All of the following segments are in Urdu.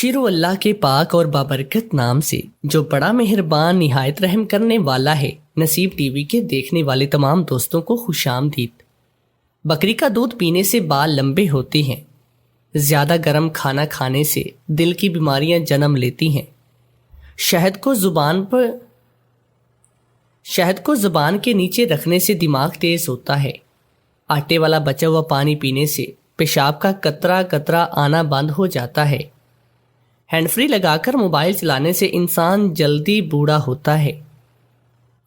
شروع اللہ کے پاک اور بابرکت نام سے جو بڑا مہربان نہایت رحم کرنے والا ہے۔ نصیب ٹی وی کے دیکھنے والے تمام دوستوں کو خوش آمدید۔ بکری کا دودھ پینے سے بال لمبے ہوتے ہیں۔ زیادہ گرم کھانا کھانے سے دل کی بیماریاں جنم لیتی ہیں۔ شہد کو زبان کے نیچے رکھنے سے دماغ تیز ہوتا ہے۔ آٹے والا بچا ہوا پانی پینے سے پیشاب کا قطرہ قطرہ آنا بند ہو جاتا ہے۔ ہینڈ فری لگا کر موبائل چلانے سے انسان جلدی بوڑھا ہوتا ہے۔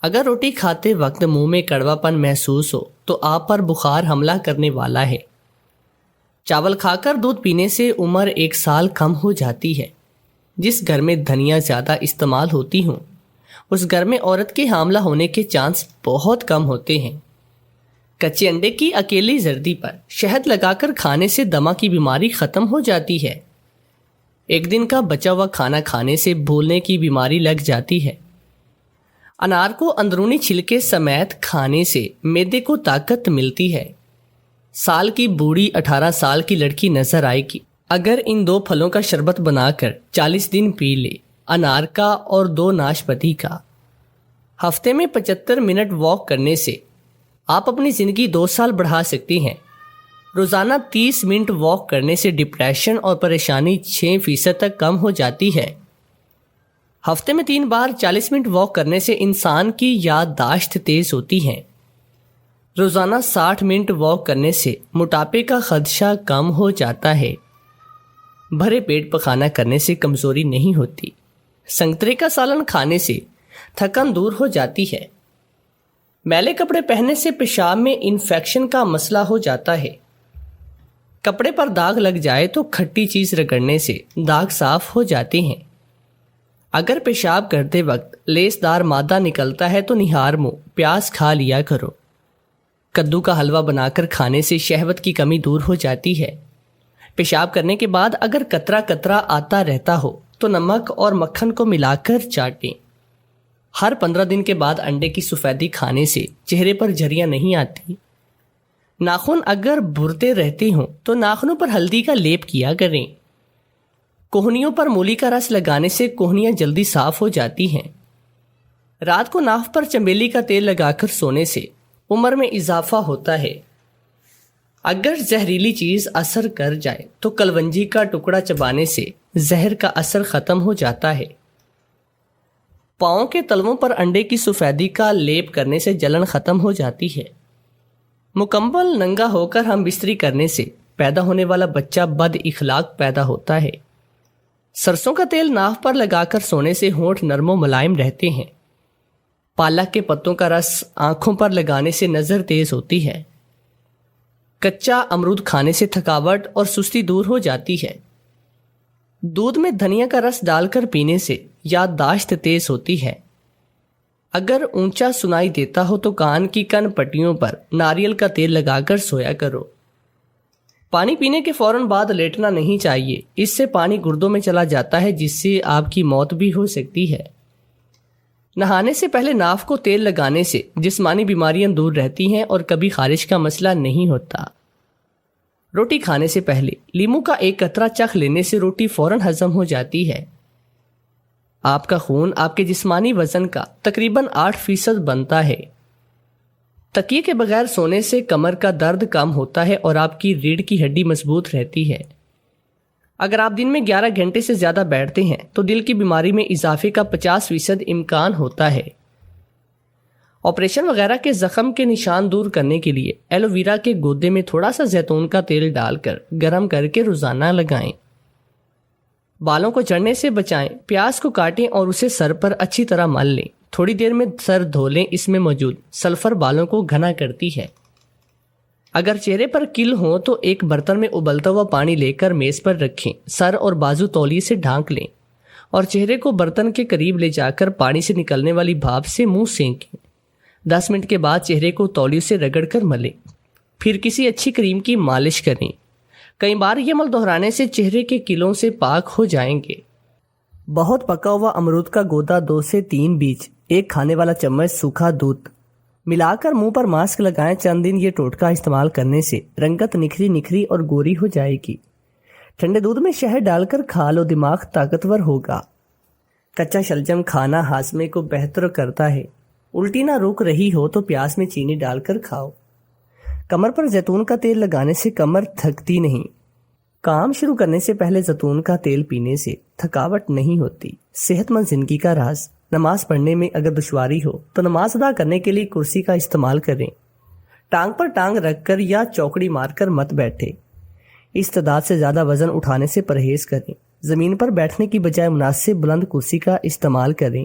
اگر روٹی کھاتے وقت منہ میں کڑوا پن محسوس ہو تو آپ پر بخار حملہ کرنے والا ہے۔ چاول کھا کر دودھ پینے سے عمر 1 سال کم ہو جاتی ہے۔ جس گھر میں دھنیا زیادہ استعمال ہوتی ہوں اس گھر میں عورت کے حاملہ ہونے کے چانس بہت کم ہوتے ہیں۔ کچے انڈے کی اکیلی زردی پر شہد لگا کر کھانے سے دمہ کی بیماری ختم ہو جاتی ہے۔ ایک دن کا بچا ہوا کھانا کھانے سے بھولنے کی بیماری لگ جاتی ہے۔ انار کو اندرونی چھلکے سمیت کھانے سے معدے کو طاقت ملتی ہے۔ سال کی بوڑھی 18 سال کی لڑکی نظر آئے گی اگر ان 2 پھلوں کا شربت بنا کر 40 دن پی لے، انار کا اور 2 ناشپتی کا۔ ہفتے میں 75 منٹ واک کرنے سے آپ اپنی زندگی 2 سال بڑھا سکتی ہیں۔ روزانہ 30 منٹ واک کرنے سے ڈپریشن اور پریشانی 6% تک کم ہو جاتی ہے۔ ہفتے میں 3 بار 40 منٹ واک کرنے سے انسان کی یادداشت تیز ہوتی ہے۔ روزانہ 60 منٹ واک کرنے سے موٹاپے کا خدشہ کم ہو جاتا ہے۔ بھرے پیٹ پر کھانا کرنے سے کمزوری نہیں ہوتی۔ سنترے کا سالن کھانے سے تھکن دور ہو جاتی ہے۔ میلے کپڑے پہننے سے پیشاب میں انفیکشن کا مسئلہ ہو جاتا ہے۔ کپڑے پر داغ لگ جائے تو کھٹی چیز رگڑنے سے داغ صاف ہو جاتے ہیں۔ اگر پیشاب کرتے وقت لیس دار مادہ نکلتا ہے تو نہار منہ پیاز کھا لیا کرو۔ کدو کا حلوہ بنا کر کھانے سے شہوت کی کمی دور ہو جاتی ہے۔ پیشاب کرنے کے بعد اگر قطرہ قطرہ آتا رہتا ہو تو نمک اور مکھن کو ملا کر چاٹیں۔ ہر 15 دن کے بعد انڈے کی سفیدی کھانے سے چہرے پر جھریاں نہیں آتی۔ ناخن اگر بھرتے رہتے ہوں تو ناخنوں پر ہلدی کا لیپ کیا کریں۔ کوہنیوں پر مولی کا رس لگانے سے کوہنیاں جلدی صاف ہو جاتی ہیں۔ رات کو ناف پر چمیلی کا تیل لگا کر سونے سے عمر میں اضافہ ہوتا ہے۔ اگر زہریلی چیز اثر کر جائے تو کلونجی کا ٹکڑا چبانے سے زہر کا اثر ختم ہو جاتا ہے۔ پاؤں کے تلووں پر انڈے کی سفیدی کا لیپ کرنے سے جلن ختم ہو جاتی ہے۔ مکمل ننگا ہو کر ہم بستری کرنے سے پیدا ہونے والا بچہ بد اخلاق پیدا ہوتا ہے۔ سرسوں کا تیل ناف پر لگا کر سونے سے ہونٹ نرم و ملائم رہتے ہیں۔ پالک کے پتوں کا رس آنکھوں پر لگانے سے نظر تیز ہوتی ہے۔ کچا امرود کھانے سے تھکاوٹ اور سستی دور ہو جاتی ہے۔ دودھ میں دھنیا کا رس ڈال کر پینے سے یادداشت تیز ہوتی ہے۔ اگر اونچا سنائی دیتا ہو تو کان کی کن پٹیوں پر ناریل کا تیل لگا کر سویا کرو۔ پانی پینے کے فوراً بعد لیٹنا نہیں چاہیے، اس سے پانی گردوں میں چلا جاتا ہے جس سے آپ کی موت بھی ہو سکتی ہے۔ نہانے سے پہلے ناف کو تیل لگانے سے جسمانی بیماریاں دور رہتی ہیں اور کبھی خارش کا مسئلہ نہیں ہوتا۔ روٹی کھانے سے پہلے لیموں کا 1 قطرہ چکھ لینے سے روٹی فوراً ہضم ہو جاتی ہے۔ آپ کا خون آپ کے جسمانی وزن کا تقریباً 8% بنتا ہے۔ تکیے کے بغیر سونے سے کمر کا درد کم ہوتا ہے اور آپ کی ریڑھ کی ہڈی مضبوط رہتی ہے۔ اگر آپ دن میں 11 گھنٹے سے زیادہ بیٹھتے ہیں تو دل کی بیماری میں اضافے کا 50% امکان ہوتا ہے۔ آپریشن وغیرہ کے زخم کے نشان دور کرنے کے لیے ایلو ویرا کے گودے میں تھوڑا سا زیتون کا تیل ڈال کر گرم کر کے روزانہ لگائیں۔ بالوں کو جھڑنے سے بچائیں۔ پیاز کو کاٹیں اور اسے سر پر اچھی طرح مل لیں۔ تھوڑی دیر میں سر دھو لیں، اس میں موجود سلفر بالوں کو گھنا کرتی ہے۔ اگر چہرے پر کل ہوں تو ایک برتن میں ابلتا ہوا پانی لے کر میز پر رکھیں۔ سر اور بازو تولیے سے ڈھانک لیں اور چہرے کو برتن کے قریب لے جا کر پانی سے نکلنے والی بھاپ سے منہ سینکیں۔ 10 منٹ کے بعد چہرے کو تولیے سے رگڑ کر ملیں، پھر کسی اچھی کریم کی مالش کریں۔ کئی بار یہ عمل دہرانے سے چہرے کے کلوں سے پاک ہو جائیں گے۔ بہت پکا ہوا امرود کا گودا 2 سے 3 بیج، 1 کھانے والا چمچ سوکھا دودھ ملا کر منہ پر ماسک لگائیں۔ چند دن یہ ٹوٹکا استعمال کرنے سے رنگت نکھری اور گوری ہو جائے گی۔ ٹھنڈے دودھ میں شہد ڈال کر کھا لو، دماغ طاقتور ہوگا۔ کچا شلجم کھانا ہاضمے کو بہتر کرتا ہے۔ الٹی نہ روک رہی ہو تو پیاز میں چینی ڈال کر کھاؤ۔ کمر پر زیتون کا تیل لگانے سے کمر تھکتی نہیں۔ کام شروع کرنے سے پہلے زیتون کا تیل پینے سے تھکاوٹ نہیں ہوتی۔ صحت مند زندگی کا راز۔ نماز پڑھنے میں اگر دشواری ہو تو نماز ادا کرنے کے لیے کرسی کا استعمال کریں۔ ٹانگ پر ٹانگ رکھ کر یا چوکڑی مار کر مت بیٹھے۔ استعداد سے زیادہ وزن اٹھانے سے پرہیز کریں۔ زمین پر بیٹھنے کی بجائے مناسب بلند کرسی کا استعمال کریں۔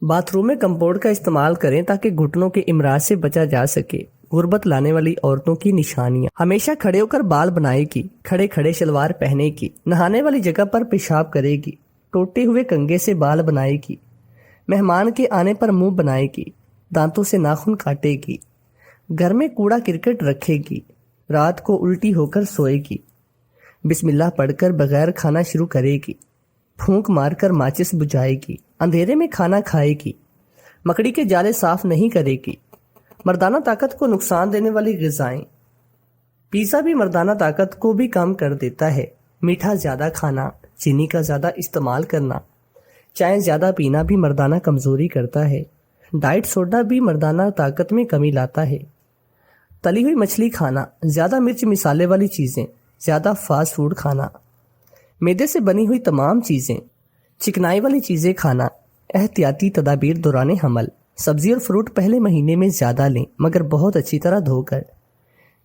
باتھ روم میں کمپوڈ کا استعمال کریں تاکہ گھٹنوں کے امراض سے بچا جا سکے۔ غربت لانے والی عورتوں کی نشانیاں: ہمیشہ کھڑے ہو کر بال بنائے گی، کھڑے کھڑے شلوار پہنے گی، نہانے والی جگہ پر پیشاب کرے گی، ٹوٹے ہوئے کنگھے سے بال بنائے گی، مہمان کے آنے پر منہ بنائے گی، دانتوں سے ناخن کاٹے گی، گھر میں کوڑا کرکٹ رکھے گی، رات کو الٹی ہو کر سوئے گی، بسم اللہ پڑھ کر بغیر کھانا شروع کرے گی، پھونک مار کر ماچس بجھائے گی، اندھیرے میں کھانا کھائے گی، مکڑی کے جالے صاف نہیں کرے گی۔ مردانہ طاقت کو نقصان دینے والی غذائیں: پیزا بھی مردانہ طاقت کو بھی کم کر دیتا ہے۔ میٹھا زیادہ کھانا، چینی کا زیادہ استعمال کرنا، چائے زیادہ پینا بھی مردانہ کمزوری کرتا ہے۔ ڈائٹ سوڈا بھی مردانہ طاقت میں کمی لاتا ہے۔ تلی ہوئی مچھلی کھانا، زیادہ مرچ مسالے والی چیزیں، زیادہ فاسٹ فوڈ کھانا، میدے سے بنی ہوئی تمام چیزیں، چکنائی والی چیزیں کھانا، احتیاطی تدابیر دوران حمل: سبزی اور فروٹ پہلے مہینے میں زیادہ لیں مگر بہت اچھی طرح دھو کر۔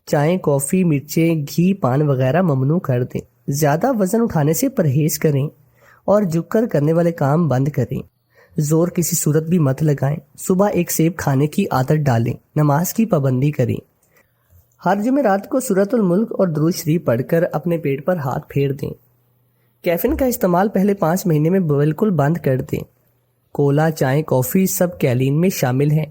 چائے، کافی، مرچیں، گھی، پان وغیرہ ممنوع کر دیں۔ زیادہ وزن اٹھانے سے پرہیز کریں اور جھک کر کرنے والے کام بند کریں۔ زور کسی صورت بھی مت لگائیں۔ صبح ایک سیب کھانے کی عادت ڈالیں۔ نماز کی پابندی کریں۔ ہر جمعرات کو سورۃ الملک اور درود شریف پڑھ کر اپنے پیٹ پر ہاتھ پھیر دیں۔ کیفین کا استعمال پہلے 5 مہینے میں بالکل بند کر دیں۔ کولا، چائے، کافی سب کیلین میں شامل ہیں۔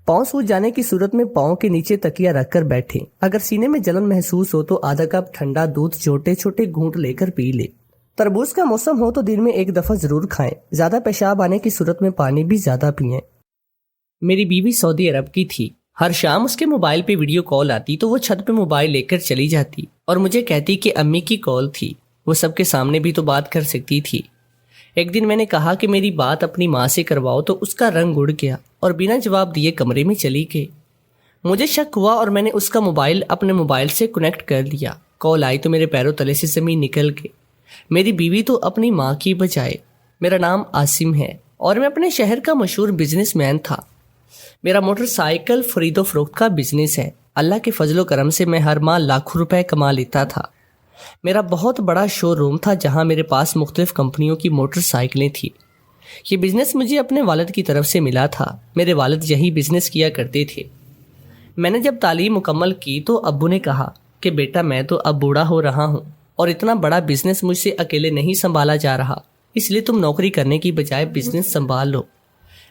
پاؤں سوج جانے کی صورت میں پاؤں کے نیچے تکیہ رکھ کر بیٹھیں۔ اگر سینے میں جلن محسوس ہو تو آدھا کپ ٹھنڈا دودھ چھوٹے چھوٹے گھونٹ لے کر پی لیں۔ تربوز کا موسم ہو تو دن میں 1 دفعہ ضرور کھائیں۔ زیادہ پیشاب آنے کی صورت میں پانی بھی زیادہ پئیں۔ میری بیوی سعودی عرب کی تھی۔ ہر شام اس کے موبائل پہ ویڈیو کال آتی تو وہ چھت پہ موبائل لے کر چلی جاتی اور مجھے کہتی کہ امی کی کال تھی، وہ سب کے سامنے بھی تو بات کر سکتی تھی۔ ایک دن میں نے کہا کہ میری بات اپنی ماں سے کرواؤ تو اس کا رنگ اڑ گیا اور بنا جواب دیے کمرے میں چلی گئی۔ مجھے شک ہوا اور میں نے اس کا موبائل اپنے موبائل سے کنیکٹ کر لیا۔ کال آئی تو میرے پیروں تلے سے زمین نکل گئی۔ میری بیوی تو اپنی ماں کی بجائے۔ میرا نام عاصم ہے اور میں اپنے شہر کا مشہور بزنس مین تھا۔ میرا موٹر سائیکل خرید و فروخت کا بزنس ہے۔ اللہ کے فضل و کرم سے میں ہر ماہ لاکھوں روپے کما لیتا تھا۔ میرا بہت بڑا شو روم تھا جہاں میرے پاس مختلف کمپنیوں کی موٹر سائیکلیں تھیں۔ یہ بزنس مجھے اپنے والد کی طرف سے ملا تھا۔ میرے والد یہی بزنس کیا کرتے تھے۔ میں نے جب تعلیم مکمل کی تو ابو نے کہا کہ بیٹا میں تو اب بوڑھا ہو رہا ہوں اور اتنا بڑا بزنس مجھ سے اکیلے نہیں سنبھالا جا رہا، اس لیے تم نوکری کرنے کی بجائے بزنس سنبھال لو۔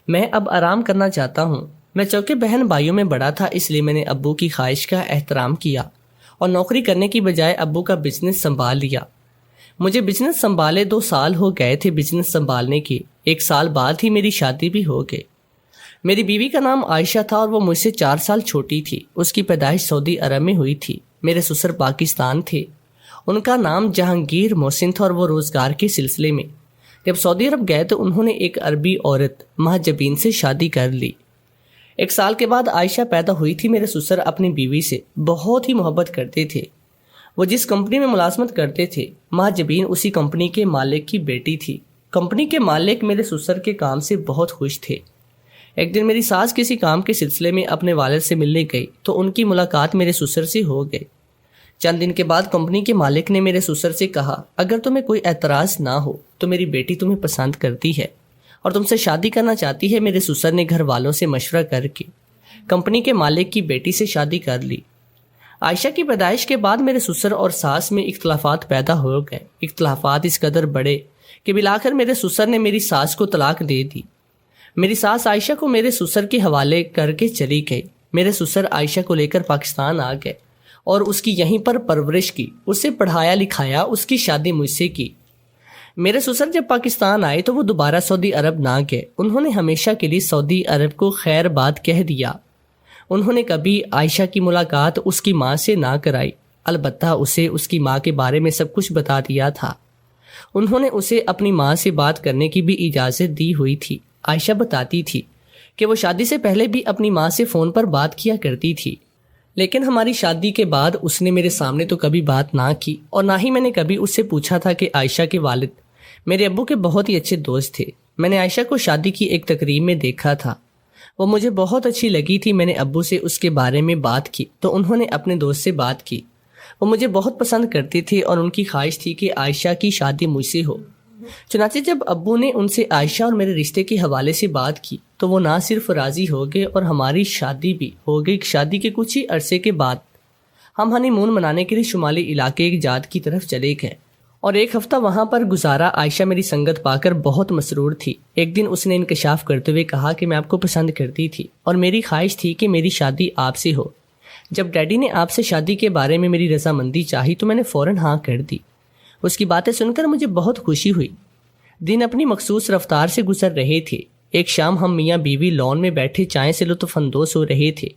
میں اب آرام کرنا چاہتا ہوں۔ میں چونکہ بہن بھائیوں میں بڑا تھا اس لیے میں نے ابو کی خواہش کا احترام کیا اور نوکری کرنے کی بجائے ابو کا بزنس سنبھال لیا۔ مجھے بزنس سنبھالے 2 سال ہو گئے تھے بزنس سنبھالنے کے۔ 1 سال بعد ہی میری شادی بھی ہو گئی۔ میری بیوی کا نام عائشہ تھا اور وہ مجھ سے 4 سال چھوٹی تھی۔ اس کی پیدائش سعودی عرب میں ہوئی تھی۔ میرے سسر پاکستان تھے۔ ان کا نام جہانگیر محسن تھا اور وہ روزگار کے سلسلے میں جب سعودی عرب گئے تو انہوں نے ایک عربی عورت مہجبین سے شادی کر لی۔ 1 سال کے بعد عائشہ پیدا ہوئی تھی۔ میرے سسر اپنی بیوی سے بہت ہی محبت کرتے تھے۔ وہ جس کمپنی میں ملازمت کرتے تھے مہجبین اسی کمپنی کے مالک کی بیٹی تھی۔ کمپنی کے مالک میرے سسر کے کام سے بہت خوش تھے۔ ایک دن میری ساس کسی کام کے سلسلے میں اپنے والد سے ملنے گئی تو ان کی ملاقات میرے سسر سے ہو گئی۔ چند دن کے بعد کمپنی کے مالک نے میرے سسر سے کہا اگر تمہیں کوئی اعتراض نہ ہو تو میری بیٹی تمہیں پسند کرتی ہے اور تم سے شادی کرنا چاہتی ہے۔ میرے سسر نے گھر والوں سے مشورہ کر کے کمپنی کے مالک کی بیٹی سے شادی کر لی۔ عائشہ کی پیدائش کے بعد میرے سسر اور ساس میں اختلافات پیدا ہو گئے۔ اختلافات اس قدر بڑے کہ بالآخر میرے سسر نے میری ساس کو طلاق دے دی۔ میری ساس عائشہ کو میرے سسر کے حوالے کر کے چلی گئی۔ میرے سسر عائشہ کو لے کر پاکستان آ گئے اور اس کی یہیں پر پرورش کی، اسے پڑھایا لکھایا، اس کی شادی مجھ سے کی۔ میرے سسر جب پاکستان آئے تو وہ دوبارہ سعودی عرب نہ گئے۔ انہوں نے ہمیشہ کے لیے سعودی عرب کو خیر بات کہہ دیا۔ انہوں نے کبھی عائشہ کی ملاقات اس کی ماں سے نہ کرائی۔ البتہ اسے اس کی ماں کے بارے میں سب کچھ بتا دیا تھا۔ انہوں نے اسے اپنی ماں سے بات کرنے کی بھی اجازت دی ہوئی تھی۔ عائشہ بتاتی تھی کہ وہ شادی سے پہلے بھی اپنی ماں سے فون پر بات کیا کرتی تھی، لیکن ہماری شادی کے بعد اس نے میرے سامنے تو کبھی بات نہ کی، اور نہ ہی میں نے کبھی اس سے پوچھا تھا کہ عائشہ کے والد میرے ابو کے بہت ہی اچھے دوست تھے۔ میں نے عائشہ کو شادی کی ایک تقریب میں دیکھا تھا، وہ مجھے بہت اچھی لگی تھی۔ میں نے ابو سے اس کے بارے میں بات کی تو انہوں نے اپنے دوست سے بات کی۔ وہ مجھے بہت پسند کرتے تھے اور ان کی خواہش تھی کہ عائشہ کی شادی مجھ سے ہو۔ چنانچہ جب ابو نے ان سے عائشہ اور میرے رشتے کے حوالے سے بات کی تو وہ نہ صرف راضی ہو گئے اور ہماری شادی بھی ہو گئی۔ شادی کے کچھ ہی عرصے کے بعد ہم ہنی مون منانے کے لیے شمالی علاقے ایک جات کی طرف چلے گئے اور ایک ہفتہ وہاں پر گزارا۔ عائشہ میری سنگت پا کر بہت مسرور تھی۔ ایک دن اس نے انکشاف کرتے ہوئے کہا کہ میں آپ کو پسند کرتی تھی اور میری خواہش تھی کہ میری شادی آپ سے ہو۔ جب ڈیڈی نے آپ سے شادی کے بارے میں میری رضامندی چاہی تو میں نے فوراً ہاں کر دی۔ اس کی باتیں سن کر مجھے بہت خوشی ہوئی۔ دن اپنی مخصوص رفتار سے گزر رہے تھے۔ ایک شام ہم میاں بیوی لان میں بیٹھے چائے سے لطف اندوز ہو رہے تھے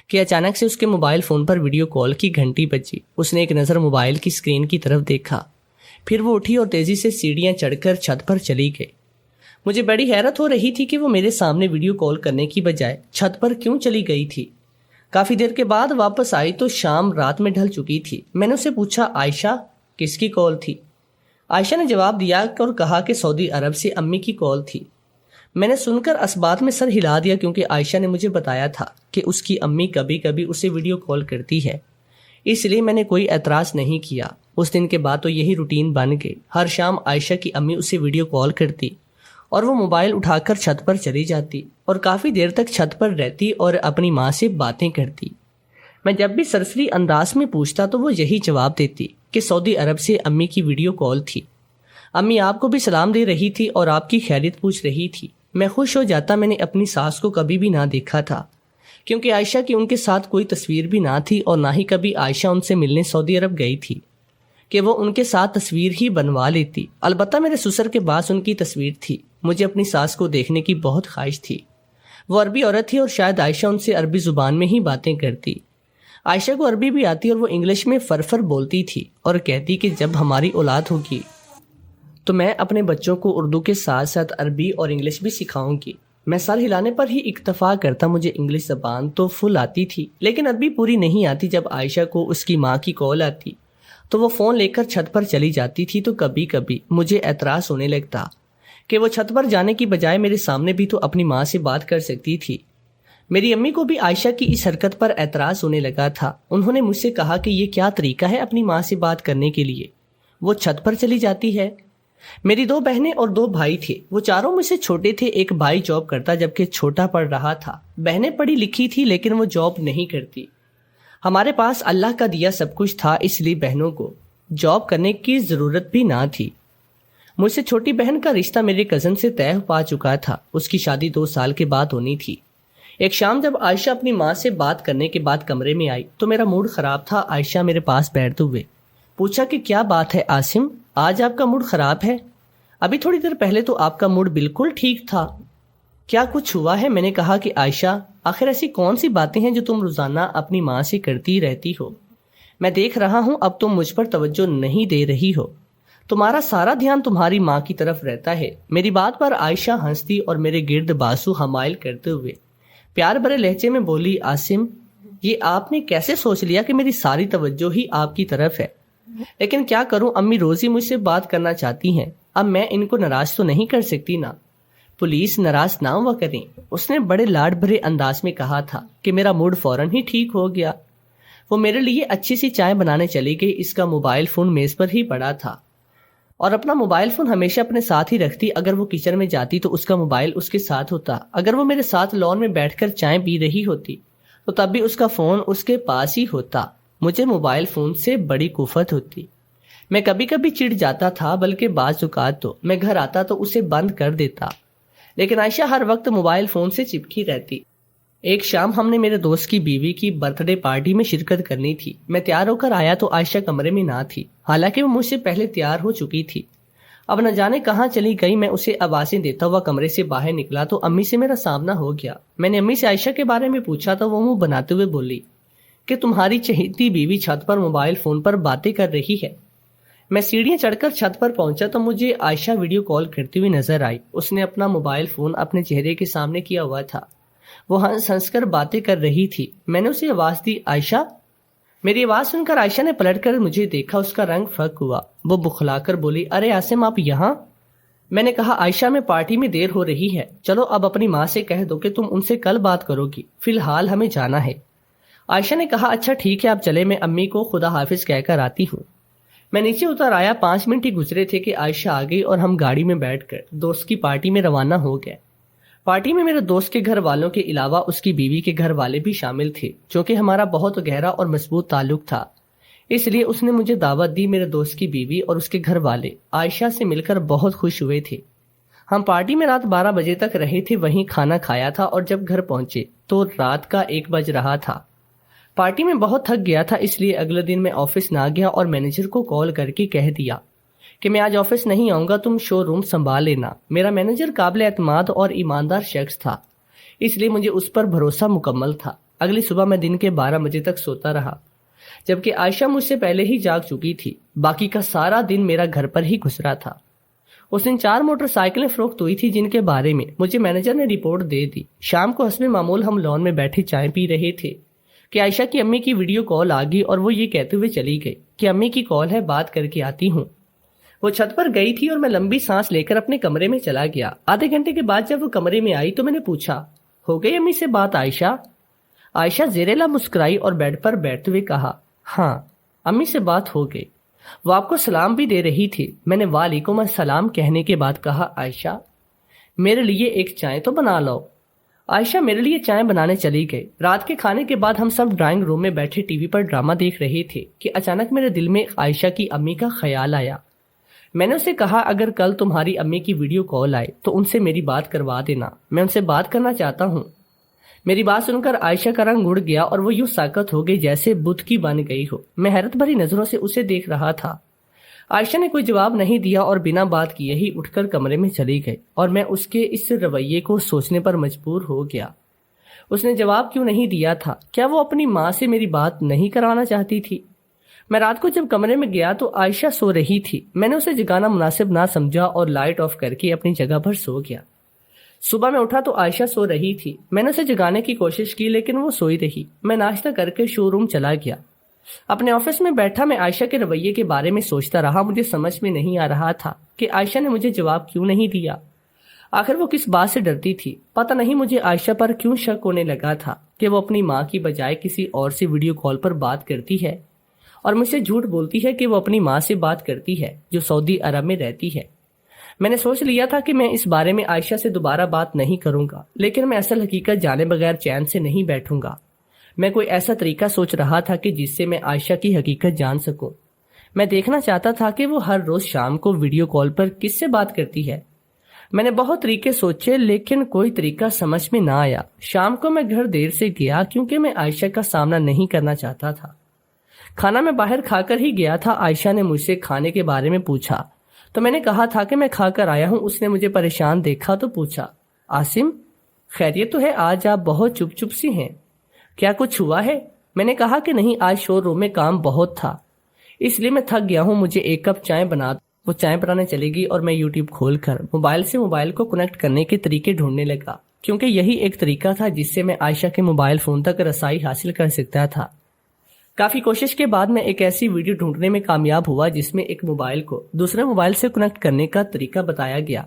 کہ اچانک سے اس کے موبائل فون پر ویڈیو کال کی گھنٹی بجی۔ اس نے ایک نظر موبائل کی اسکرین کی طرف دیکھا، پھر وہ اٹھی اور تیزی سے سیڑھیاں چڑھ کر چھت پر چلی گئی۔ مجھے بڑی حیرت ہو رہی تھی کہ وہ میرے سامنے ویڈیو کال کرنے کی بجائے چھت پر کیوں چلی گئی تھی۔ کافی دیر کے بعد واپس آئی تو شام رات میں ڈھل چکی تھی۔ میں نے اسے پوچھا، عائشہ کس کی کال تھی؟ عائشہ نے جواب دیا اور کہا کہ سعودی عرب سے امی کی کال تھی۔ میں نے سن کر اسبات میں سر ہلا دیا کیونکہ عائشہ نے مجھے بتایا تھا کہ اس کی امی کبھی کبھی اسے ویڈیو کال کرتی ہے، اس لیے میں نے کوئی اعتراض نہیں کیا۔ اس دن کے بعد تو یہی روٹین بن گئی۔ ہر شام عائشہ کی امی اسے ویڈیو کال کرتی اور وہ موبائل اٹھا کر چھت پر چلی جاتی اور کافی دیر تک چھت پر رہتی اور اپنی ماں سے باتیں کرتی۔ میں جب بھی سرسری انداز میں پوچھتا تو وہ یہی جواب دیتی کہ سعودی عرب سے امی کی ویڈیو کال تھی، امی آپ کو بھی سلام دے رہی تھی اور آپ کی خیریت پوچھ رہی تھی۔ میں خوش ہو جاتا۔ میں نے اپنی ساس کو کبھی بھی نہ دیکھا تھا کیونکہ عائشہ کی ان کے ساتھ کوئی تصویر بھی نہ تھی اور نہ ہی کبھی عائشہ ان سے ملنے سعودی عرب گئی تھی کہ وہ ان کے ساتھ تصویر ہی بنوا لیتی۔ البتہ میرے سسر کے پاس ان کی تصویر تھی۔ مجھے اپنی ساس کو دیکھنے کی بہت خواہش تھی۔ وہ عربی عورت تھی اور شاید عائشہ ان سے عربی زبان میں ہی باتیں کرتی۔ عائشہ کو عربی بھی آتی اور وہ انگلش میں فرفر بولتی تھی اور کہتی کہ جب ہماری اولاد ہوگی تو میں اپنے بچوں کو اردو کے ساتھ ساتھ عربی اور انگلش بھی سکھاؤں گی۔ میں سر ہلانے پر ہی اکتفا کرتا۔ مجھے انگلش زبان تو فل آتی تھی لیکن عربی پوری نہیں آتی۔ جب عائشہ کو اس کی ماں کی کال آتی تو وہ فون لے کر چھت پر چلی جاتی تھی تو کبھی کبھی مجھے اعتراض ہونے لگتا کہ وہ چھت پر جانے کی بجائے میرے سامنے بھی تو اپنی ماں سے بات کر سکتی تھی۔ میری امی کو بھی عائشہ کی اس حرکت پر اعتراض ہونے لگا تھا۔ انہوں نے مجھ سے کہا کہ یہ کیا طریقہ ہے اپنی ماں سے بات کرنے کے لیے، وہ چھت پر چلی جاتی ہے۔ میری 2 بہنیں اور 2 بھائی تھے، وہ چاروں مجھ سے چھوٹے تھے۔ ایک بھائی جاب کرتا جبکہ چھوٹا پڑھ رہا تھا۔ بہنیں پڑھی لکھی تھی لیکن وہ جاب نہیں کرتی۔ ہمارے پاس اللہ کا دیا سب کچھ تھا، اس لیے بہنوں کو جاب کرنے کی ضرورت بھی نہ تھی۔ مجھ سے چھوٹی بہن کا رشتہ میرے کزن سے طے پا چکا تھا، اس کی شادی 2 سال کے بعد ہونی تھی۔ ایک شام جب عائشہ اپنی ماں سے بات کرنے کے بعد کمرے میں آئی تو میرا موڈ خراب تھا۔ عائشہ میرے پاس بیٹھتے ہوئے پوچھا کہ کیا بات ہے عاصم، آج آپ کا موڈ خراب ہے؟ ابھی تھوڑی دیر پہلے تو آپ کا موڈ بالکل ٹھیک تھا، کیا کچھ ہوا ہے؟ میں نے کہا کہ عائشہ آخر ایسی کون سی باتیں ہیں جو تم روزانہ اپنی ماں سے کرتی رہتی ہو؟ میں دیکھ رہا ہوں اب تم مجھ پر توجہ نہیں دے رہی ہو، تمہارا سارا دھیان تمہاری ماں کی طرف رہتا ہے۔ میری بات پر عائشہ ہنستی اور میرے گرد بازو حمائل کرتے ہوئے پیار بھرے لہجے میں بولی، عاصم یہ آپ نے کیسے سوچ لیا کہ میری ساری توجہ ہی آپ کی طرف ہے؟ لیکن کیا کروں، امی روزی مجھ سے بات کرنا چاہتی ہیں، اب میں ان کو ناراض تو نہیں کر سکتی نا۔ پولیس ناراض نہ ہوا کریں، اس نے بڑے لاڈ بھرے انداز میں کہا تھا کہ میرا موڈ فوراً ہی ٹھیک ہو گیا۔ وہ میرے لیے اچھی سی چائے بنانے چلی گئی۔ اس کا موبائل فون میز پر ہی پڑا تھا اور اپنا موبائل فون ہمیشہ اپنے ساتھ ہی رکھتی۔ اگر وہ کچن میں جاتی تو اس کا موبائل اس کے ساتھ ہوتا، اگر وہ میرے ساتھ لان میں بیٹھ کر چائے پی رہی ہوتی تو تب بھی اس کا فون اس کے پاس ہی ہوتا۔ مجھے موبائل فون سے بڑی کفت ہوتی۔ میں کبھی کبھی چڑ جاتا تھا، بلکہ بعض اوقات تو میں گھر آتا تو اسے بند کر دیتا، لیکن عائشہ ہر وقت موبائل فون سے چپکی رہتی۔ ایک شام ہم نے میرے دوست کی بیوی کی برتھ ڈے پارٹی میں شرکت کرنی تھی۔ میں تیار ہو کر آیا تو عائشہ کمرے میں نہ تھی، حالانکہ وہ مجھ سے پہلے تیار ہو چکی تھی۔ اب نہ جانے کہاں چلی گئی۔ میں اسے آوازیں دیتا ہوا کمرے سے باہر نکلا تو امی سے میرا سامنا ہو گیا۔ میں نے امی سے عائشہ کے بارے میں پوچھا تو وہ منہ بناتے ہوئے بولی کہ تمہاری چہیتی بیوی چھت پر موبائل فون پر باتیں کر رہی ہے۔ میں سیڑھیاں چڑھ کر چھت پر پہنچا تو مجھے عائشہ ویڈیو کال کرتی ہوئی نظر آئی۔ اس نے اپنا موبائل فون اپنے چہرے کے سامنے کیا ہوا تھا، وہ ہنس ہنس کر باتیں کر رہی تھی۔ میں نے اسے آواز دی، عائشہ۔ میری آواز سن کر عائشہ نے پلٹ کر مجھے دیکھا، اس کا رنگ فک ہوا، وہ بخلا کر بولی، ارے عاصم آپ یہاں؟ میں نے کہا، عائشہ میں پارٹی میں دیر ہو رہی ہے، چلو اب اپنی ماں سے کہہ دو کہ تم ان سے کل بات کرو گی، فی الحال ہمیں جانا ہے۔ عائشہ نے کہا، اچھا ٹھیک ہے آپ چلے، میں امی کو خدا حافظ کہہ کر آتی ہوں۔ میں نیچے اتر آیا، 5 منٹ ہی گزرے تھے کہ عائشہ آ گئی اور ہم گاڑی میں بیٹھ کر دوست کی پارٹی میں روانہ ہو گئے۔ پارٹی میں میرے دوست کے گھر والوں کے علاوہ اس کی بیوی کے گھر والے بھی شامل تھے، چونکہ ہمارا بہت گہرا اور مضبوط تعلق تھا، اس لیے اس نے مجھے دعوت دی۔ میرے دوست کی بیوی اور اس کے گھر والے عائشہ سے مل کر بہت خوش ہوئے تھے۔ ہم پارٹی میں رات 12 بجے تک رہے تھے، وہیں کھانا کھایا تھا اور جب گھر پہنچے تو رات کا 1 بج رہا تھا۔ پارٹی میں بہت تھک گیا تھا، اس لیے اگلے دن میں آفس نہ گیا اور مینیجر کو کال کر کے کہہ دیا کہ میں آج آفس نہیں آؤں گا، تم شو روم سنبھال لینا۔ میرا مینیجر قابل اعتماد اور ایماندار شخص تھا، اس لیے مجھے اس پر بھروسہ مکمل تھا۔ اگلی صبح میں دن کے 12 بجے تک سوتا رہا، جبکہ عائشہ مجھ سے پہلے ہی جاگ چکی تھی۔ باقی کا سارا دن میرا گھر پر ہی گزرا تھا۔ اس دن 4 موٹر سائیکلیں فروخت ہوئی تھی، جن کے بارے میں مجھے مینیجر نے رپورٹ دے دی۔ شام کو حسب معمول ہم لان میں بیٹھے چائے پی رہے تھے کہ عائشہ کی امی کی ویڈیو کال آ گئی اور وہ یہ کہتے ہوئے چلی گئی کہ امی کی کال ہے، بات کر کے آتی ہوں۔ وہ چھت پر گئی تھی اور میں لمبی سانس لے کر اپنے کمرے میں چلا گیا۔ آدھے گھنٹے کے بعد جب وہ کمرے میں آئی تو میں نے پوچھا، ہو گئی امی سے بات عائشہ؟ عائشہ زیر لب مسکرائی اور بیڈ پر بیٹھتے ہوئے کہا، ہاں امی سے بات ہو گئی، وہ آپ کو سلام بھی دے رہی تھی۔ میں نے وعلیکم السلام کہنے کے بعد کہا، عائشہ میرے لیے ایک چائے تو بنا لو۔ عائشہ میرے لیے چائے بنانے چلی گئی۔ رات کے کھانے کے بعد ہم سب ڈرائنگ روم میں بیٹھے ٹی وی پر ڈرامہ دیکھ رہے تھے کہ اچانک میرے دل میں عائشہ کی امی کا خیال آیا۔ میں نے اسے کہا، اگر کل تمہاری امی کی ویڈیو کال آئے تو ان سے میری بات کروا دینا، میں ان سے بات کرنا چاہتا ہوں۔ میری بات سن کر عائشہ کا رنگ اڑ گیا اور وہ یوں ساکت ہو گئی جیسے بت کی بن گئی ہو۔ میں حیرت بھری نظروں سے اسے دیکھ رہا تھا۔ عائشہ نے کوئی جواب نہیں دیا اور بنا بات کیے ہی اٹھ کر کمرے میں چلی گئی اور میں اس کے اس رویے کو سوچنے پر مجبور ہو گیا۔ اس نے جواب کیوں نہیں دیا تھا؟ کیا وہ اپنی ماں سے میری بات نہیں کروانا چاہتی تھی؟ میں رات کو جب کمرے میں گیا تو عائشہ سو رہی تھی۔ میں نے اسے جگانا مناسب نہ سمجھا اور لائٹ آف کر کے اپنی جگہ پر سو گیا۔ صبح میں اٹھا تو عائشہ سو رہی تھی۔ میں نے اسے جگانے کی کوشش کی لیکن وہ سوئی رہی۔ میں ناشتہ کر کے شو روم چلا گیا۔ اپنے آفس میں بیٹھا میں عائشہ کے رویے کے بارے میں سوچتا رہا۔ مجھے سمجھ میں نہیں آ رہا تھا کہ عائشہ نے مجھے جواب کیوں نہیں دیا۔ آخر وہ کس بات سے ڈرتی تھی؟ پتہ نہیں مجھے عائشہ پر کیوں شک ہونے لگا تھا کہ وہ اپنی ماں کی بجائے کسی اور سے ویڈیو کال پر بات کرتی ہے اور مجھ سے جھوٹ بولتی ہے کہ وہ اپنی ماں سے بات کرتی ہے جو سعودی عرب میں رہتی ہے۔ میں نے سوچ لیا تھا کہ میں اس بارے میں عائشہ سے دوبارہ بات نہیں کروں گا، لیکن میں اصل حقیقت جانے بغیر چین سے نہیں بیٹھوں گا۔ میں کوئی ایسا طریقہ سوچ رہا تھا کہ جس سے میں عائشہ کی حقیقت جان سکوں۔ میں دیکھنا چاہتا تھا کہ وہ ہر روز شام کو ویڈیو کال پر کس سے بات کرتی ہے۔ میں نے بہت طریقے سوچے لیکن کوئی طریقہ سمجھ میں نہ آیا۔ شام کو میں گھر دیر سے گیا کیونکہ میں عائشہ کا سامنا نہیں کرنا چاہتا تھا۔ کھانا میں باہر کھا کر ہی گیا تھا۔ عائشہ نے مجھ سے کھانے کے بارے میں پوچھا تو میں نے کہا تھا کہ میں کھا کر آیا ہوں۔ اس نے مجھے پریشان دیکھا تو پوچھا، عاصم خیریت تو ہے؟ آج آپ بہت چپ چپ سی ہیں، کیا کچھ ہوا ہے؟ میں نے کہا کہ نہیں، آج شو روم میں کام بہت تھا اس لیے میں تھک گیا ہوں، مجھے ایک کپ چائے بنا۔ وہ چائے بنانے چلے گی اور میں یوٹیوب کھول کر موبائل سے موبائل کو کنیکٹ کرنے کے طریقے ڈھونڈنے لگا، کیونکہ یہی ایک طریقہ تھا جس سے میں عائشہ کے موبائل فون تک رسائی حاصل کر سکتا تھا۔ کافی کوشش کے بعد میں ایک ایسی ویڈیو ڈھونڈنے میں کامیاب ہوا جس میں ایک موبائل کو دوسرے موبائل سے کنیکٹ کرنے کا طریقہ بتایا گیا۔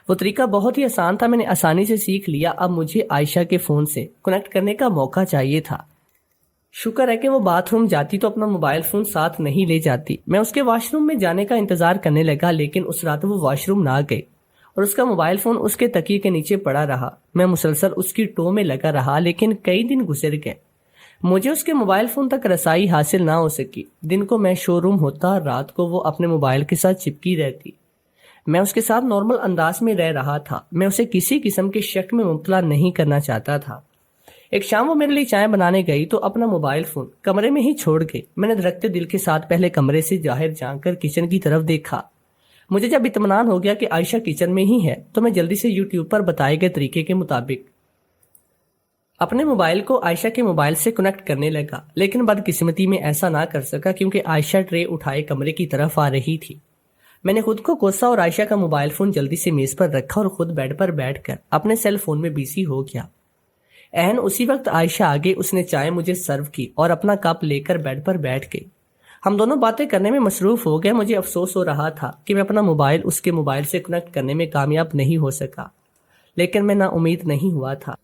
وہ طریقہ بہت ہی آسان تھا، میں نے آسانی سے سیکھ لیا۔ اب مجھے عائشہ کے فون سے کنیکٹ کرنے کا موقع چاہیے تھا۔ شکر ہے کہ وہ باتھ روم جاتی تو اپنا موبائل فون ساتھ نہیں لے جاتی۔ میں اس کے واش روم میں جانے کا انتظار کرنے لگا لیکن اس رات وہ واش روم نہ گئی اور اس کا موبائل فون اس کے تکیے کے نیچے پڑا رہا۔ میں مسلسل اس کی ٹو میں لگا رہا لیکن کئی دن گزر گئے، مجھے اس کے موبائل فون تک رسائی حاصل نہ ہو سکی۔ دن کو میں شو روم ہوتا، رات کو وہ اپنے موبائل کے ساتھ چپکی رہتی۔ میں اس کے ساتھ نارمل انداز میں رہ رہا تھا، میں اسے کسی قسم کے شک میں مبتلا نہیں کرنا چاہتا تھا۔ ایک شام وہ میرے لیے چائے بنانے گئی تو اپنا موبائل فون کمرے میں ہی چھوڑ گئی۔ میں نے دھڑکتے دل کے ساتھ پہلے کمرے سے باہر جا کر کچن کی طرف دیکھا۔ مجھے جب اطمینان ہو گیا کہ عائشہ کچن میں ہی ہے تو میں جلدی سے یوٹیوب پر بتائے گئے طریقے کے مطابق اپنے موبائل کو عائشہ کے موبائل سے کنیکٹ کرنے لگا، لیکن بدقسمتی میں ایسا نہ کر سکا کیونکہ عائشہ ٹرے اٹھائے کمرے کی طرف آ رہی تھی۔ میں نے خود کو کوسا اور عائشہ کا موبائل فون جلدی سے میز پر رکھا اور خود بیڈ پر بیٹھ کر اپنے سیل فون میں بیزی ہو گیا۔ اسی وقت عائشہ آگے، اس نے چائے مجھے سرو کی اور اپنا کپ لے کر بیڈ پر بیٹھ گئی۔ ہم دونوں باتیں کرنے میں مصروف ہو گئے۔ مجھے افسوس ہو رہا تھا کہ میں اپنا موبائل اس کے موبائل سے کنیکٹ کرنے میں کامیاب نہیں ہو سکا، لیکن میں نا امید نہیں ہوا تھا۔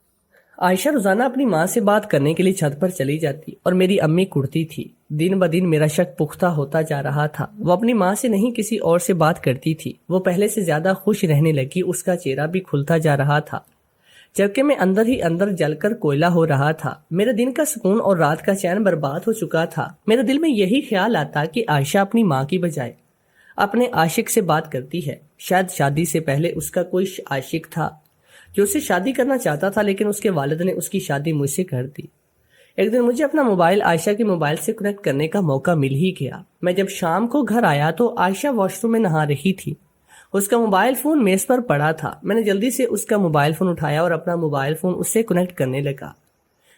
عائشہ روزانہ اپنی ماں سے بات کرنے کے لیے چھت پر چلی جاتی اور میری امی کڑتی تھی۔ دن بدن میرا شک پختہ ہوتا جا رہا تھا۔ وہ اپنی ماں سے نہیں کسی اور سے بات کرتی تھی۔ وہ پہلے سے زیادہ خوش رہنے لگی، اس کا چہرہ بھی کھلتا جا رہا تھا، جبکہ میں اندر ہی اندر جل کر کوئلہ ہو رہا تھا۔ میرے دن کا سکون اور رات کا چین برباد ہو چکا تھا۔ میرے دل میں یہی خیال آتا کہ عائشہ اپنی ماں کی بجائے اپنے عاشق سے بات کرتی ہے۔ شاید شادی سے پہلے اس کا کوئی عاشق تھا جو اسے شادی کرنا چاہتا تھا، لیکن اس کے والد نے اس کی شادی مجھ سے کر دی۔ ایک دن مجھے اپنا موبائل عائشہ کے موبائل سے کنیکٹ کرنے کا موقع مل ہی گیا۔ میں جب شام کو گھر آیا تو عائشہ واش روم میں نہا رہی تھی۔ اس کا موبائل فون میز پر پڑا تھا۔ میں نے جلدی سے اس کا موبائل فون اٹھایا اور اپنا موبائل فون اس سے کنیکٹ کرنے لگا۔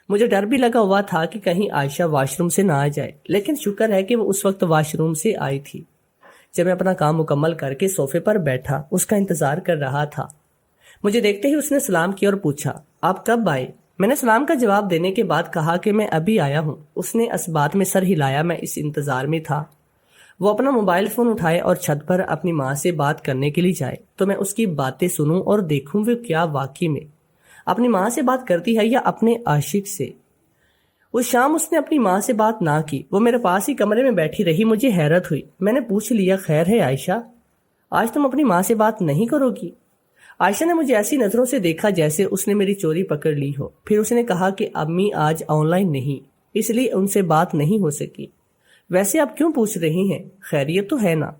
مجھے ڈر بھی لگا ہوا تھا کہ کہیں عائشہ واش روم سے نہ آ جائے، لیکن شکر ہے کہ وہ اس وقت واش روم سے آئی تھی۔ جب میں اپنا کام مکمل کر کے صوفے پر بیٹھا اس کا انتظار کر رہا تھا، مجھے دیکھتے ہی اس نے سلام کیا اور پوچھا، آپ کب آئے؟ میں نے سلام کا جواب دینے کے بعد کہا کہ میں ابھی آیا ہوں۔ اس نے اس بات میں سر ہلایا۔ میں اس انتظار میں تھا وہ اپنا موبائل فون اٹھائے اور چھت پر اپنی ماں سے بات کرنے کے لیے جائے تو میں اس کی باتیں سنوں اور دیکھوں وہ کیا واقعی میں اپنی ماں سے بات کرتی ہے یا اپنے عاشق سے۔ اس شام اس نے اپنی ماں سے بات نہ کی، وہ میرے پاس ہی کمرے میں بیٹھی رہی۔ مجھے حیرت ہوئی۔ میں نے پوچھ لیا، خیر ہے عائشہ، آج تم اپنی ماں سے بات نہیں کرو گی؟ عائشہ نے مجھے ایسی نظروں سے دیکھا جیسے اس نے میری چوری پکڑ لی ہو۔ پھر اس نے کہا کہ امی آج آن لائن نہیں، اس لیے ان سے بات نہیں ہو سکی۔ ویسے آپ کیوں پوچھ رہی ہیں، خیریت تو ہے نا؟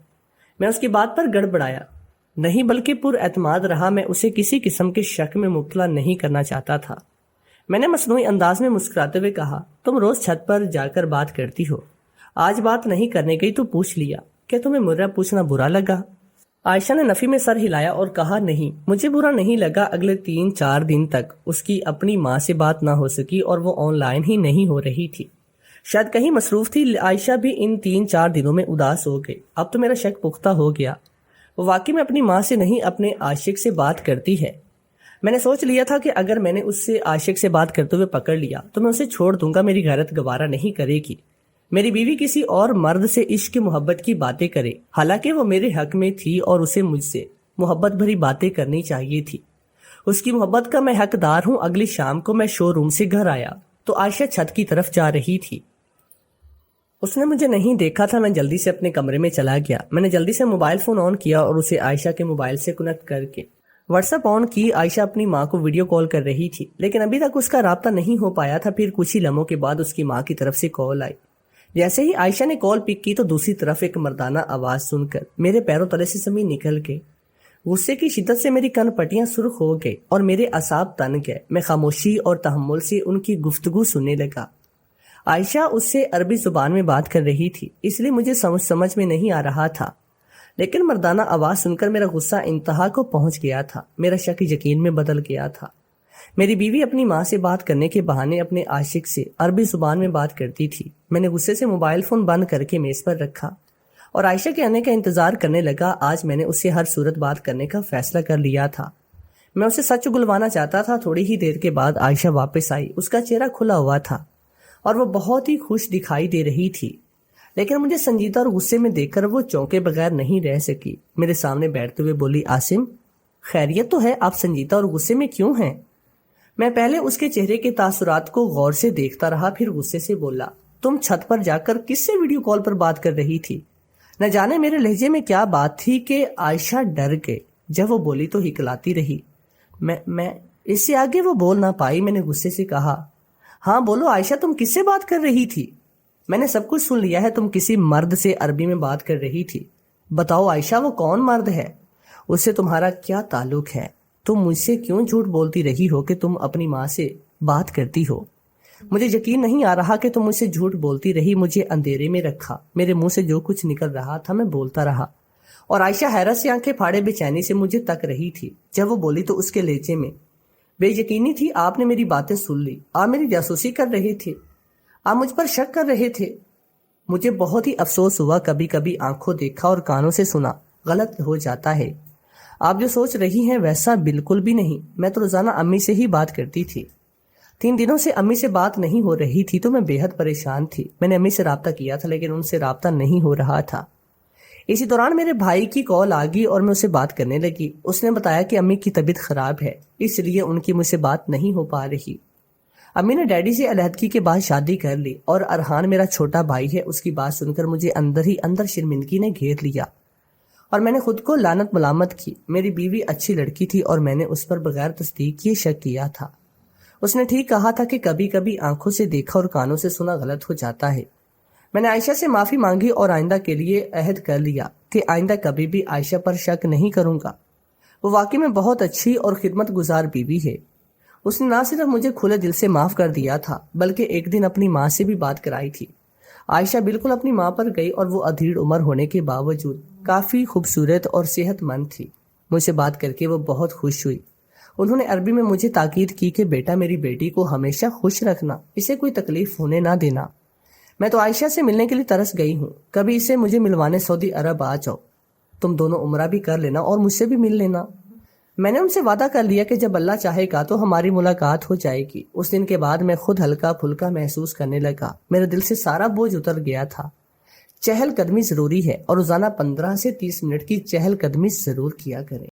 میں اس کی بات پر گڑبڑایا۔ نہیں، بلکہ پر اعتماد رہا۔ میں اسے کسی قسم کے شک میں مبتلا نہیں کرنا چاہتا تھا۔ میں نے مصنوعی انداز میں مسکراتے ہوئے کہا، تم روز چھت پر جا کر بات کرتی ہو، آج بات نہیں کرنے گئی تو پوچھ لیا، کیا تمہیں میرا پوچھنا برا لگا؟ عائشہ نے نفی میں سر ہلایا اور کہا، نہیں، مجھے برا نہیں لگا۔ اگلے 3-4 دن تک اس کی اپنی ماں سے بات نہ ہو سکی اور وہ آن لائن ہی نہیں ہو رہی تھی۔ شاید کہیں مصروف تھی۔ عائشہ بھی ان 3-4 دنوں میں اداس ہو گئی۔ اب تو میرا شک پختہ ہو گیا، وہ واقعی میں اپنی ماں سے نہیں اپنے عاشق سے بات کرتی ہے۔ میں نے سوچ لیا تھا کہ اگر میں نے اس سے عاشق سے بات کرتے ہوئے پکڑ لیا تو میں اسے چھوڑ دوں گا، میری غیرت گوارا نہیں کرے گی میری بیوی کسی اور مرد سے عشق محبت کی باتیں کرے، حالانکہ وہ میرے حق میں تھی اور اسے مجھ سے محبت بھری باتیں کرنی چاہیے تھی۔ اس کی محبت کا میں حقدار ہوں۔ اگلی شام کو میں شو روم سے گھر آیا تو عائشہ چھت کی طرف جا رہی تھی۔ اس نے مجھے نہیں دیکھا تھا۔ میں جلدی سے اپنے کمرے میں چلا گیا۔ میں نے جلدی سے موبائل فون آن کیا اور اسے عائشہ کے موبائل سے کنیکٹ کر کے واٹس ایپ آن کی۔ عائشہ اپنی ماں کو ویڈیو کال کر رہی تھی، لیکن ابھی تک اس کا رابطہ نہیں ہو پایا تھا۔ پھر کچھ ہی لمحوں کے بعد اس کی ماں کی طرف سے کال آئی۔ جیسے ہی عائشہ نے کال پک کی تو دوسری طرف ایک مردانہ آواز سن کر میرے پیروں تلے سے زمین نکل گئی۔ غصے کی شدت سے میری کن پٹیاں سرخ ہو گئی اور میرے اعصاب تن گئے۔ میں خاموشی اور تحمل سے ان کی گفتگو سننے لگا۔ عائشہ اس سے عربی زبان میں بات کر رہی تھی، اس لیے مجھے سمجھ میں نہیں آ رہا تھا، لیکن مردانہ آواز سن کر میرا غصہ انتہا کو پہنچ گیا تھا۔ میرا شک یقین میں بدل گیا تھا۔ میری بیوی اپنی ماں سے بات کرنے کے بہانے اپنے عاشق سے عربی زبان میں بات کرتی تھی۔ میں نے غصے سے موبائل فون بند کر کے میز پر رکھا اور عائشہ کے آنے کا انتظار کرنے لگا۔ آج میں نے اس سے ہر صورت بات کرنے کا فیصلہ کر لیا تھا۔ میں اسے سچ گلوانا چاہتا تھا۔ تھوڑی ہی دیر کے بعد عائشہ واپس آئی۔ اس کا چہرہ کھلا ہوا تھا اور وہ بہت ہی خوش دکھائی دے رہی تھی، لیکن مجھے سنجیدہ اور غصے میں دیکھ کر وہ چونکے بغیر نہیں رہ سکی۔ میرے سامنے بیٹھتے ہوئے بولی، عاصم، خیریت تو ہے؟ آپ سنجیدہ اور غصے میں کیوں ہیں؟ میں پہلے اس کے چہرے کے تاثرات کو غور سے دیکھتا رہا، پھر غصے سے بولا، تم چھت پر جا کر کس سے ویڈیو کال پر بات کر رہی تھی؟ نہ جانے میرے لہجے میں کیا بات تھی کہ عائشہ ڈر گئے۔ جب وہ بولی تو ہکلاتی رہی۔ میں اس سے آگے وہ بول نہ پائی۔ میں نے غصے سے کہا، ہاں بولو عائشہ، تم کس سے بات کر رہی تھی؟ میں نے سب کچھ سن لیا ہے، تم کسی مرد سے عربی میں بات کر رہی تھی۔ بتاؤ عائشہ، وہ کون مرد ہے؟ اس سے تمہارا کیا تعلق ہے؟ تم مجھ سے کیوں جھوٹ بولتی رہی ہو کہ تم اپنی ماں سے بات کرتی ہو؟ مجھے یقین نہیں آ رہا کہ تم مجھ سے جھوٹ بولتی رہی۔ مجھے اندھیرے میں رکھا۔ میرے منہ سے جو کچھ نکل رہا تھا میں بولتا رہا اور عائشہ حیرت سے آنکھیں پھاڑے بے چینی سے مجھے تک رہی تھی۔ جب وہ بولی تو اس کے لہجے میں بے یقینی تھی آپ نے میری باتیں سن لی، آپ میری جاسوسی کر رہے تھے، آپ مجھ پر شک کر رہے تھے۔ مجھے بہت ہی افسوس ہوا، کبھی کبھی آنکھوں دیکھا اور کانوں سے سنا غلط ہو جاتا ہے۔ آپ جو سوچ رہی ہیں ویسا بالکل بھی نہیں، میں تو روزانہ امی سے ہی بات کرتی تھی۔ 3 دنوں سے امی سے بات نہیں ہو رہی تھی تو میں بے حد پریشان تھی۔ میں نے امی سے رابطہ کیا تھا لیکن ان سے رابطہ نہیں ہو رہا تھا۔ اسی دوران میرے بھائی کی کال آ گئی اور میں اسے بات کرنے لگی۔ اس نے بتایا کہ امی کی طبیعت خراب ہے، اس لیے ان کی مجھ سے بات نہیں ہو پا رہی۔ امی نے ڈیڈی سے علیحدگی کے بعد شادی کر لی اور ارحان میرا چھوٹا بھائی ہے، اس کی بات سن کر مجھے اندر ہی اندر شرمندگی نے گھیر لیا اور میں نے خود کو لعنت ملامت کی۔ میری بیوی اچھی لڑکی تھی اور میں نے اس پر بغیر تصدیق کیے شک کیا تھا۔ اس نے ٹھیک کہا تھا کہ کبھی کبھی آنکھوں سے دیکھا اور کانوں سے سنا غلط ہو جاتا ہے۔ میں نے عائشہ سے معافی مانگی اور آئندہ کے لیے عہد کر لیا کہ آئندہ کبھی بھی عائشہ پر شک نہیں کروں گا۔ وہ واقعی میں بہت اچھی اور خدمت گزار بیوی ہے۔ اس نے نہ صرف مجھے کھلے دل سے معاف کر دیا تھا بلکہ ایک دن اپنی ماں سے بھی بات کرائی تھی۔ عائشہ بالکل اپنی ماں پر گئی اور وہ ادھیڑ عمر ہونے کے باوجود کافی خوبصورت اور صحت مند تھی۔ مجھ سے بات کر کے وہ بہت خوش ہوئی۔ انہوں نے عربی میں مجھے تاکید کی کہ بیٹا میری بیٹی کو ہمیشہ خوش رکھنا، اسے کوئی تکلیف ہونے نہ دینا۔ میں تو عائشہ سے ملنے کے لیے ترس گئی ہوں، کبھی اسے مجھے ملوانے سعودی عرب آ جاؤ، تم دونوں عمرہ بھی کر لینا اور مجھ سے بھی مل لینا۔ میں نے ان سے وعدہ کر لیا کہ جب اللہ چاہے گا تو ہماری ملاقات ہو جائے گی۔ اس دن کے بعد میں خود ہلکا پھلکا محسوس کرنے لگا، میرے دل سے سارا بوجھ اتر گیا تھا۔ چہل قدمی ضروری ہے اور روزانہ 15 سے 30 منٹ کی چہل قدمی ضرور کیا کریں۔